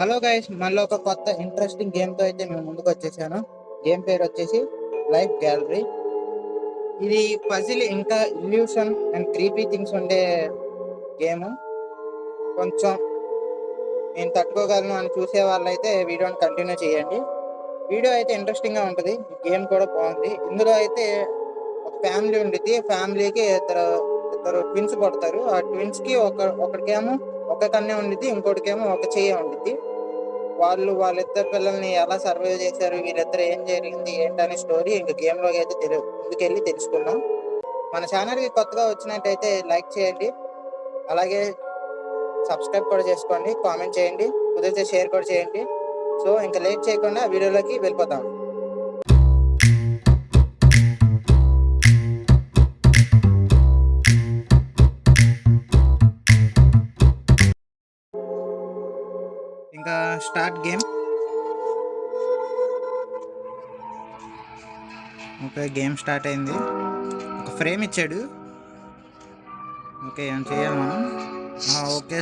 Hello guys, మళ్ళీ ఒక కొత్త ఇంట్రెస్టింగ్ గేమ్తో అయితే మేము ముందుకు వచ్చేసాను. గేమ్ పేరు వచ్చేసి లైఫ్ గ్యాలరీ. ఇది పజిల్ ఇంకా ఇల్యూషన్ అండ్ క్రీపీ థింగ్స్ ఉండే గేమ్. కొంచెం నేను తట్టుకోగలను అని చూసే వాళ్ళైతే వీడియోని కంటిన్యూ చేయండి. వీడియో అయితే ఇంట్రెస్టింగ్గా ఉంటుంది. గేమ్ కూడా బాగుంది. ఇందులో అయితే ఒక ఫ్యామిలీ ఉండిద్ది. ఫ్యామిలీకి ఇద్దరు ట్విన్స్ పడతారు. ఆ ట్విన్స్కి ఒకడికేమో ఒక కన్నే ఉండిద్ది, ఇంకోటికేమో ఒక చెయ్యి ఉండిద్ది. వాళ్ళిద్దరు పిల్లల్ని ఎలా సర్వైవ్ చేశారు, వీళ్ళిద్దరు ఏం జరిగింది ఏంటనే స్టోరీ ఇంక గేమ్ లోకి అయితే ముందుకెళ్ళి తెలుసుకుందాం. మన ఛానల్కి కొత్తగా వచ్చినట్టయితే లైక్ చేయండి, అలాగే సబ్స్క్రైబ్ కూడా చేసుకోండి, కామెంట్ చేయండి, కుదిరితే షేర్ కూడా చేయండి. సో ఇంకా లేట్ చేయకుండా వీడియోలోకి వెళ్ళిపోతాం. ఇంకా start game. Okay, game start అయింది. ఒక ఫ్రేమ్ ఇచ్చాడు. ఓకే, ఏం చేయాలి మనం? ఓకే,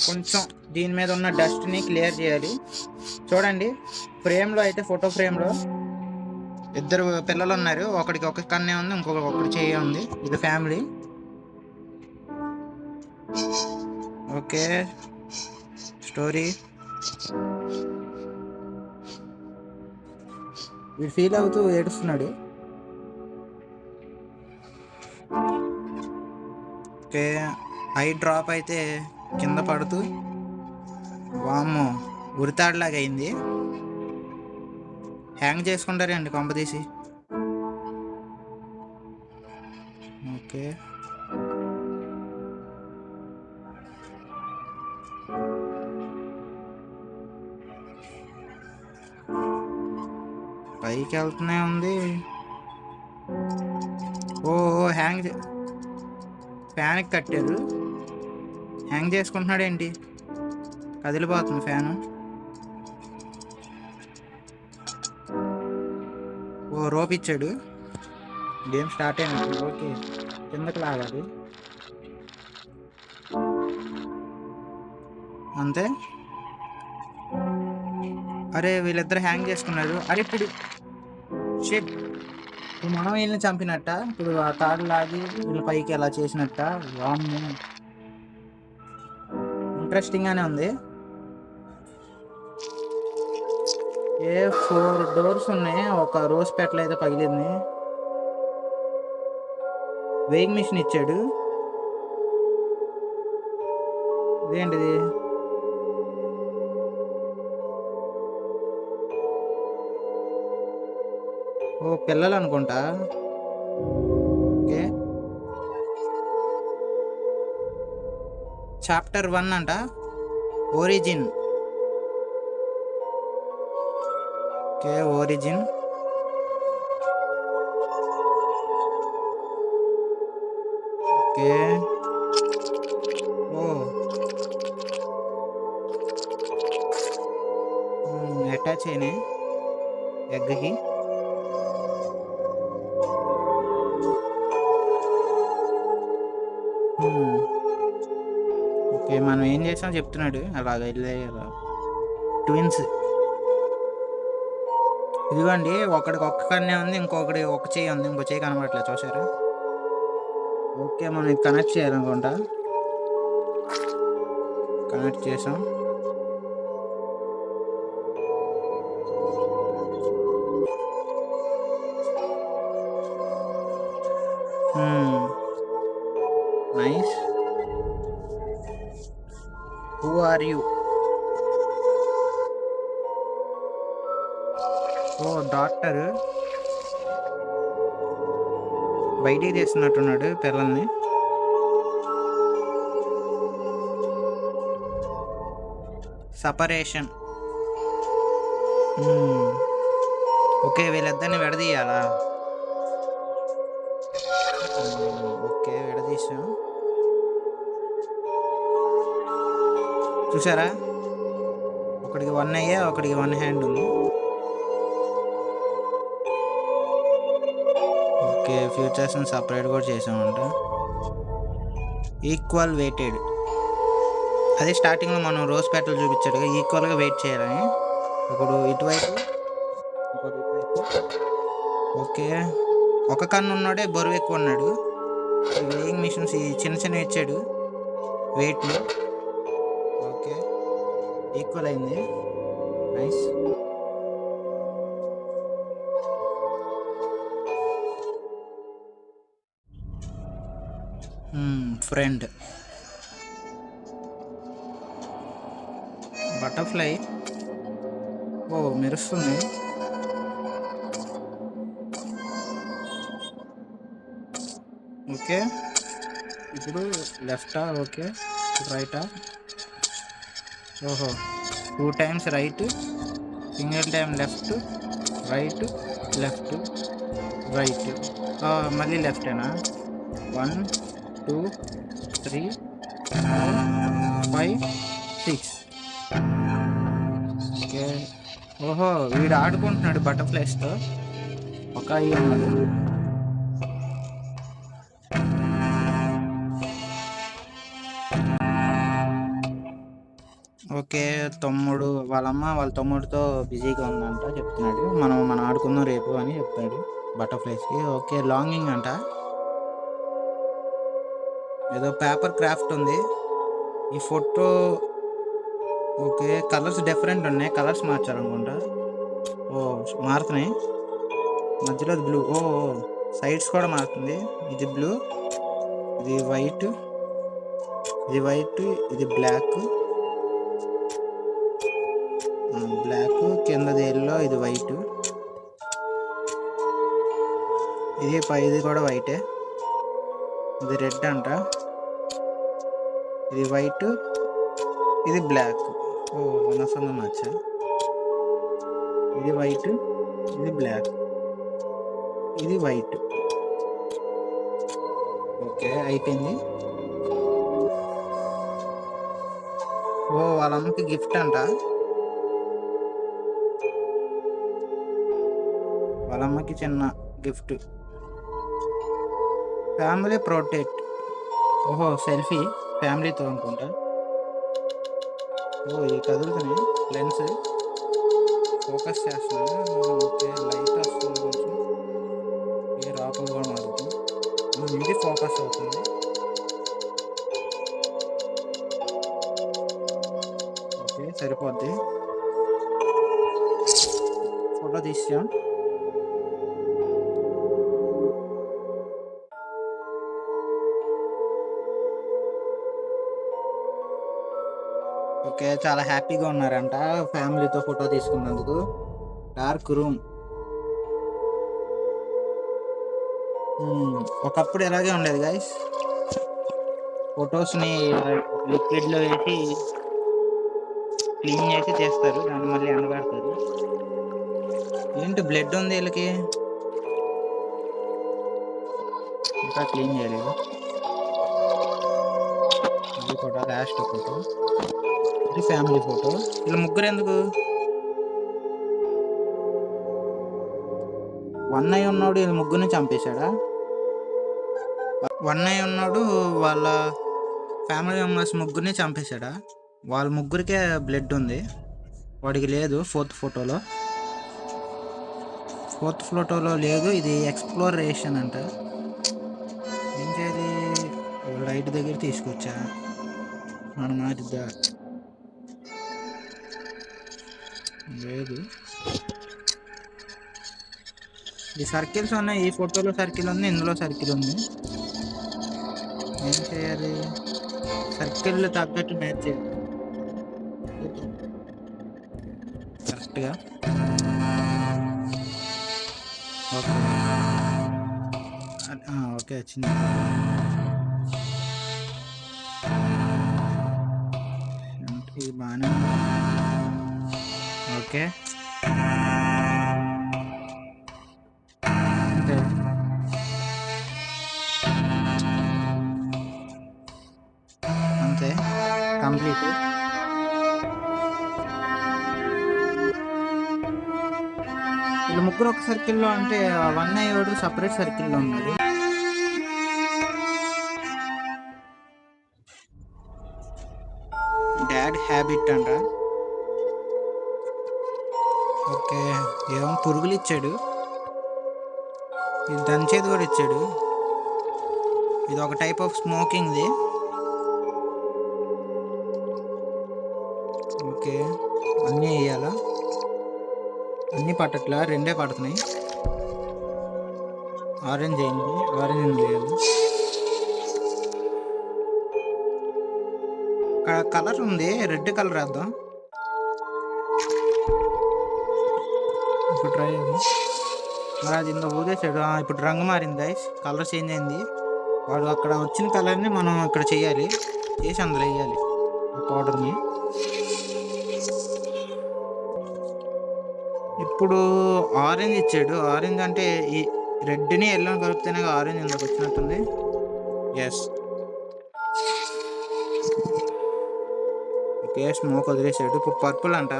కొంచెం దీని మీద ఉన్న డస్ట్ని క్లియర్ చేయాలి. చూడండి, ఫ్రేమ్లో అయితే ఫోటో ఫ్రేమ్లో ఇద్దరు పిల్లలు ఉన్నారు. ఒకడికి ఒక కన్నే ఉంది, ఒకటి చెయ్యి ఉంది. ఇది ఫ్యామిలీ. Okay, story. వీడు ఫీల్ అవుతూ ఏడుస్తున్నాడు. ఓకే, ఐ డ్రాప్ అయితే కింద పడుతూ వామ్మో ఉరితాడులాగా అయింది. హ్యాంగ్ చేసుకుంటారండి కొంపదీసి. ఓకే, పైకి వెళ్తూనే ఉంది. ఓ హ్యాంగ్ ఫ్యాన్కి కట్టారు. హ్యాంగ్ చేసుకుంటున్నాడు ఏంటి? కదిలిపోతుంది ఫ్యాను. ఓ రోప్ ఇచ్చాడు. గేమ్ స్టార్ట్ అయినట్టు. ఓకే, కిందకి లాగాలి అంతే. అరే, వీళ్ళిద్దరు హ్యాంగ్ చేసుకున్నారు. అరే, ఇప్పుడు షిట్, మనం వీళ్ళని చంపినట్ట. ఇప్పుడు ఆ తాడు లాగి వీళ్ళ పైకి ఎలా చేసినట్ట. వామ్మో, ఇంట్రెస్టింగ్ గానే ఉంది. 4 డోర్స్ ఉన్నాయి. ఒక రోజ్ పెటల్ అయితే పగిలింది. వెయింగ్ మిషన్ ఇచ్చాడు. ఇదేంటిది? ఓ పిల్లలు అనుకుంటా. ఓకే, చాప్టర్ 1 అంట, ఒరిజిన్. Okay, origin. ఓకే, ఓ అటాచ్ అయినాయి ఎగ్కి. ఓకే, మనం ఏం చేసాం చెప్తున్నాడు. అలాగ వెళ్ళే ట్విన్స్. ఇదిగోండి, ఒకడికి ఒక్క కన్నే ఉంది, ఇంకొకటి ఒక చెయ్యి ఉంది, ఇంకో చెయ్యి కనబడట్లేదు. చూసారా? ఓకే, మనం ఇది కనెక్ట్ చేయాలనుకుంటా. కనెక్ట్ చేసాం. నైస్. Who are you? ఓ డాక్టర్ బయటికి తీస్తున్నట్టున్నాడు పిల్లల్ని. సపరేషన్. ఓకే, వీళ్ళిద్దరిని విడదీయాలా? ఓకే, విడదీసాం. చూసారా? ఒకడికి 1 అయ్యే, ఒకడికి 1 హ్యాండ్ ఉంది. ఓకే, ఫ్యూచర్స్ని సపరేట్ కూడా చేసామంట. Equal weighted. అది స్టార్టింగ్లో మనం రోజ్ పెటల్ చూపించాడుగా ఈక్వల్గా వెయిట్ చేయాలని. ఇప్పుడు ఇటువైపు ఇంకోటి ఇటువైపు. ఓకే, ఒక కన్ను ఉన్నాడే బరువు ఎక్కువ ఉన్నాడు. ఈ వేయింగ్ మిషన్స్ ఈ చిన్న చిన్న ఇచ్చాడు వెయిట్లు. ఓకే, ఈక్వల్ అయింది. నైస్. Friend butterfly. ఓ మెరుస్తుంది. ఓకే, ఇప్పుడు లెఫ్టా? ఓకే, రైటా? ఓహో, 2 times right, single time left, right, left, right, మళ్ళీ లెఫ్టేనా? 1 2 3 4 5 6. ఓకే, ఓహో వీడు ఆడుకుంటున్నాడు బటర్ఫ్లైస్తో. ఒక అయ్యి ఉన్నాడు. ఓకే, తమ్ముడు వాళ్ళ తమ్ముడితో బిజీగా ఉందంట చెప్తున్నాడు. మనం ఆడుకుందాం రేపు అని చెప్తాడు బటర్ఫ్లైస్కి. ఓకే, లాంగింగ్ అంట. ఏదో పేపర్ క్రాఫ్ట్ ఉంది ఈ ఫోటో. ఓకే, కలర్స్ డిఫరెంట్ ఉన్నాయి, కలర్స్ మార్చాలనుకుంటా. ఓ మారుతున్నాయి, మధ్యలో బ్లూ. ఓ సైడ్స్ కూడా మారుతుంది. ఇది బ్లూ, ఇది వైట్, ఇది వైట్, ఇది బ్లాక్, కిందది ఎల్లో, ఇది వైట్, ఇది పైది కూడా వైటే, ఇది రెడ్ అంట, ఇది వైట్, ఇది బ్లాక్. ఓ అనసంద మార్చా. ఇది వైట్, ఇది బ్లాక్, ఇది వైట్. ఓకే అయిపోయింది. ఓ వాళ్ళ అమ్మకి గిఫ్ట్ అంట. వాళ్ళ అమ్మకి చిన్న గిఫ్ట్. Family protect. ఓహో సెల్ఫీ ఫ్యామిలీతో అనుకుంటా. ఓ ఇవి కదులుతున్నాయి, లెన్స్ ఫోకస్ చేస్తున్నాను. ఓకే లైట్ వస్తుంది కొంచెం, ఈ రాపలు కూడా మారుతుంది. ఇది ఫోకస్ అవుతుంది. ఓకే సరిపోద్ది. ఫోటో తీసాం. ఓకే చాలా హ్యాపీగా ఉన్నారంట ఫ్యామిలీతో ఫోటో తీసుకున్నందుకు. Dark room. ఒకప్పుడు ఎలాగే ఉండేది గైస్. ఫొటోస్ని లిక్విడ్లో వేసి క్లీన్ చేసి చేస్తారు, దాన్ని మళ్ళీ ఎండబెడతారు. ఏంటి బ్లడ్ ఉంది వీళ్ళకి, ఇంకా క్లీన్ చేయలేదు. ఇది ఫోటో, లాస్ట్ ఫోటో, ఇది ఫ్యామిలీ ఫోటో. వీళ్ళ ముగ్గురు ఎందుకు? వన్నయ్య ఉన్నాడు, వీళ్ళ ముగ్గురిని చంపేశాడా? వన్నయ్య ఉన్నాడు, వాళ్ళ ఫ్యామిలీ మెంబర్స్ ముగ్గురిని చంపేశాడా? వాళ్ళ ముగ్గురికే బ్లడ్ ఉంది, వాడికి లేదు. ఫోర్త్ ఫోటోలో లేదు. ఇది ఎక్స్ప్లోరేషన్ అంట. ఏం చేయాలి? లైట్ దగ్గర తీసుకొచ్చా మనం మారిద్దా? లేదు. ఈ సర్కిల్స్ ఉన్నాయి, ఈ ఫోటోలో సర్కిల్ ఉంది, ఇందులో సర్కిల్ ఉంది. ఏం చేయాలి? సర్కిల్ తగ్గట్టు మ్యాచ్ చేయాలి కరెక్ట్గా. ఓకే ఓకే వచ్చింది. ఇది బాగానే ఉంది. ఓకే అంతే. అంతే కంప్లీట్. వీళ్ళు ముగ్గురు ఒక సర్కిల్లో అంటే వన్ అయ్యేవాడు సపరేట్ సర్కిల్లో ఉన్నాడు. బిట్ అంట. ఓకే, ఏమో పురుగులు ఇచ్చాడు, ఇది దంచేది కూడా ఇచ్చాడు. ఇది ఒక టైప్ ఆఫ్ స్మోకింగ్ది. ఓకే, అన్నీ వేయాలా? అన్నీ పట్టట్లా, రెండే పడుతున్నాయి. ఆరెంజ్ అయింది, ఆరెంజ్ వేయాలి. కలర్ ఉంది, రెడ్ కలర్ వేద్దాం. ఇప్పుడు ట్రై చేద్దాం. మరి అది ఇంత ఊదేసాడు. ఇప్పుడు రంగు మారింది గైస్, కలర్ చేంజ్ అయింది. వాడు అక్కడ వచ్చిన కలర్ని మనం ఇక్కడ చేయాలి, చేసి అందులో వేయాలి పౌడర్ని. ఇప్పుడు ఆరెంజ్ ఇచ్చాడు. ఆరెంజ్ అంటే ఈ రెడ్ని ఎల్లో కలిపితేనే ఆరెంజ్ ఎందుకు వచ్చినట్టుంది. ఎస్, ఓకే, స్మోక్ వదిలేసాడు. ఇప్పుడు పర్పుల్ అంట.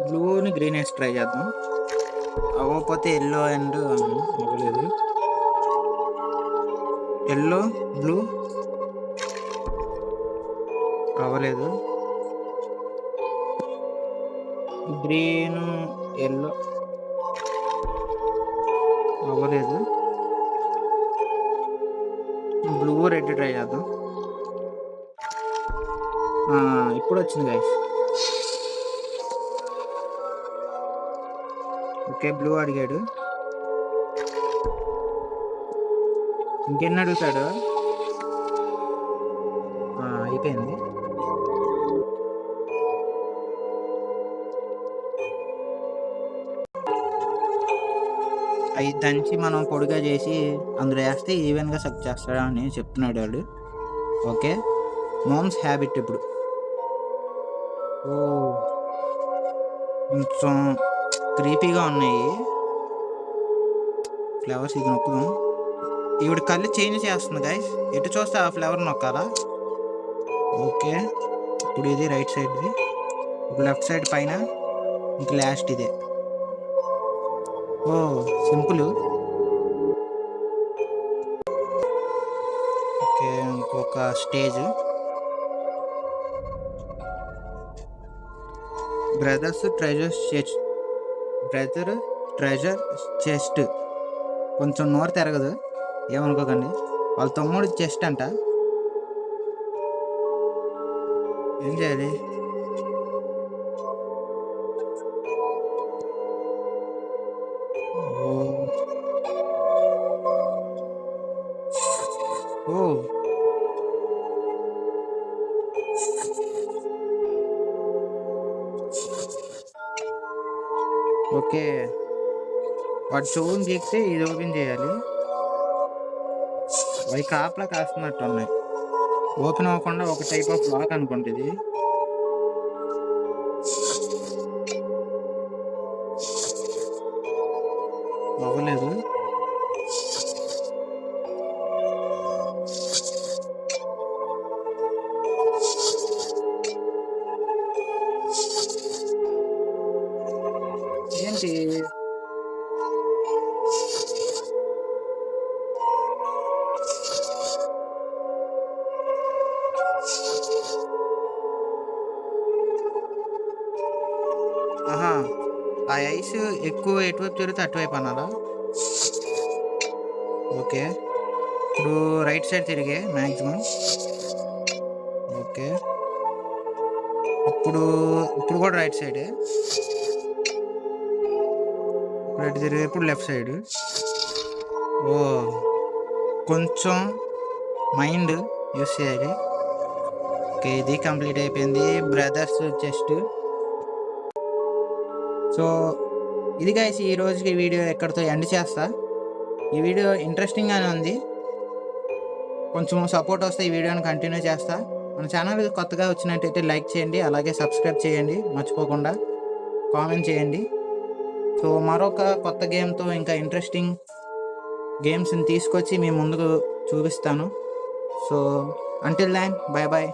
బ్లూని గ్రీన్ వేసి ట్రై చేద్దాం. అవ్వకపోతే ఎల్లో అండ్ అవ్వలేదు. ఎల్లో బ్లూ అవ్వలేదు. గ్రీన్ ఎల్లో అవ్వలేదు. బ్లూ రెడ్ ట్రై చేద్దాం. ఇప్పుడు వచ్చింది గైస్. ఓకే, బ్లూ అడిగాడు, ఇంకెన్ని అడుగుతాడు? అయిపోయింది. అవి దంచి మనం పొడిగా చేసి అందులో వేస్తే ఈవెన్గా సక్ చేస్తాడా అని చెప్తున్నాడు వాడు. Okay, moms habit. ఇప్పుడు కొంచెం క్రీపీగా ఉన్నాయి ఫ్లవర్స్. ఇది నొక్కుదాం. ఈవిడ కళ్ళు చేంజ్ చేస్తుంది గైస్, ఎటు చూస్తే ఆ ఫ్లవర్ నొక్కాలా. ఓకే, ఇప్పుడు ఇది రైట్ సైడ్ది, ఇప్పుడు లెఫ్ట్ సైడ్ పైన, ఇంక లాస్ట్ ఇదే. సింపుల్. ఓకే, ఇంకొక స్టేజ్. Brother treasure chest. కొంచెం నోరు తిరగదు, ఏమనుకోకండి. వాళ్ళ తమ్ముడు చెస్ట్ అంట. ఏం చేయాలి? ఓకే, వాడు చెవుని గీక్తే ఇది ఓపెన్ చేయాలి. అవి కాపలా కాస్తున్నట్టు ఉన్నాయి, ఓపెన్ అవ్వకుండా ఒక టైప్ ఆఫ్ లాక్ అనుకుంటుంది. అవ్వలేదు. ఏంటి? ఆ ఐస్ ఎక్కువ ఎటువైపు తిరిగితే అటువైపు అనాలా? ఓకే, ఇప్పుడు రైట్ సైడ్ తిరిగే మ్యాక్సిమం. ఓకే, ఇప్పుడు కూడా రైట్ సైడే. ఇప్పుడు ఎటు తిరిగే? ఇప్పుడు లెఫ్ట్ సైడ్. కొంచెం మైండ్ యూస్ చేయాలి. ఓకే, ఇది కంప్లీట్ అయిపోయింది. Brothers chest. సో ఇది గైస్, ఈ రోజుకి వీడియో ఎక్కడితో ఎండ్ చేస్తా. ఈ వీడియో ఇంట్రెస్టింగ్గానే ఉంది, కొంచెం సపోర్ట్ వస్తే ఈ వీడియోని కంటిన్యూ చేస్తా. మన ఛానల్ కొత్తగా వచ్చినట్టయితే లైక్ చేయండి, అలాగే సబ్స్క్రైబ్ చేయండి, మర్చిపోకుండా కామెంట్ చేయండి. సో మరొక కొత్త గేమ్తో, ఇంకా ఇంట్రెస్టింగ్ గేమ్స్ని తీసుకొచ్చి మీ ముందుకు చూపిస్తాను. So until then, bye bye.